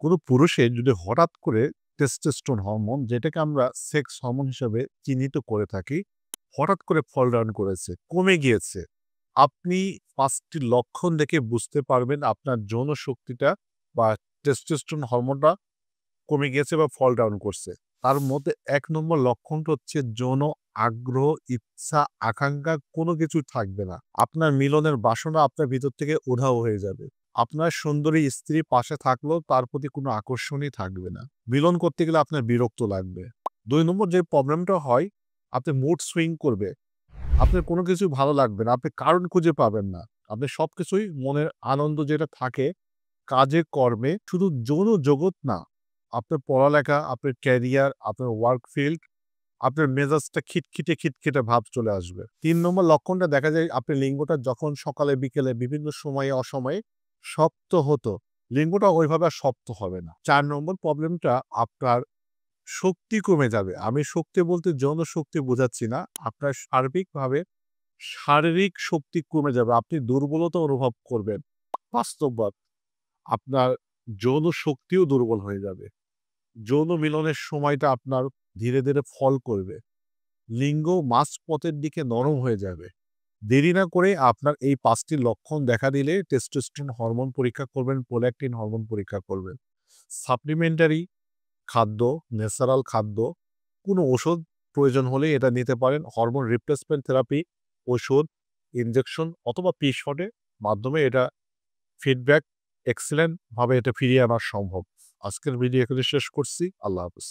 কোনো পুরুষের যদি হঠাৎ করে টেস্টোস্টেরন হরমোন, যেটাকে আমরা সেক্স হরমোন হিসেবে চিহ্নিত করে থাকি, হঠাৎ করে ফল ডাউন করেছে, কমে গিয়েছে। আপনি ৫ টি লক্ষণ দেখে বুঝতে পারবেন আপনার যৌন শক্তিটা বা টেস্টোস্টেরন হরমোনটা কমে গিয়েছে বা ফল ডাউন করছে। তার মধ্যে ১ নম্বর লক্ষণটা হচ্ছে যৌন আগ্রহ, ইচ্ছা, আকাঙ্ক্ষা কোনো কিছুই থাকবে না। আপনার মিলনের বাসনা আপনার ভিতর থেকে উধাও হয়ে যাবে। আপনার সুন্দরী স্ত্রী পাশে থাকলেও তার প্রতি কোনো আকর্ষণই থাকবে না। মিলন করতে গেলে আপনার বিরক্ত লাগবে। ২ নম্বর যে প্রবলেমটা হয়, আপনি মুড সুইং করবে। আপনার কোনো কিছুই ভালো লাগবে না। আপনি কারণ খুঁজে পাবেন না। আপনি সবকিছুই মনের আনন্দ যেটা থাকে কাজে কর্মে, শুধু যৌন জগৎ না, আপনার পড়ালেখা, আপনার ক্যারিয়ার, আপনার ওয়ার্ক ফিল্ড, আপনার মেজাজটা খিটখিটে ভাব চলে আসবে। ৩ নম্বর লক্ষণটা দেখা যায় আপনার লিঙ্গটা যখন সকালে বিকেলে বিভিন্ন সময়ে অসময়ে শক্ত হতো, লিঙ্গটা ওইভাবে আর শক্ত হবে না। ৪ নম্বর প্রবলেমটা আপনার শক্তি কমে যাবে। আমি শক্তি বলতে যৌন শক্তি বোঝাচ্ছি না। আপনার সার্বিকভাবে শারীরিক শক্তি কমে যাবে। আপনি দুর্বলতা অনুভব করবেন। বাস্তববাদ। আপনার যৌন শক্তিও দুর্বল হয়ে যাবে। যৌন মিলনের সময়টা আপনার ধীরে ফল করবে। লিঙ্গ মাঝপথের দিকে নরম হয়ে যাবে। দেরি না করে আপনার এই ৫ টি লক্ষণ দেখা দিলে টেস্টোস্টেরন হরমোন পরীক্ষা করবেন, প্রোল্যাক্টিন হরমোন পরীক্ষা করবেন। সাপ্লিমেন্টারি খাদ্য, ন্যাচারাল খাদ্য, কোনো ওষুধ প্রয়োজন হলে এটা নিতে পারেন। হরমোন রিপ্লেসমেন্ট থেরাপি, ওষুধ, ইনজেকশন অথবা পিশটের মাধ্যমে এটা ফিডব্যাক এক্সেলেন্ট ভাবে এটা ফিরিয়ে আনা সম্ভব। আজকের ভিডিও এখানে শেষ করছি। আল্লাহ হাফেজ।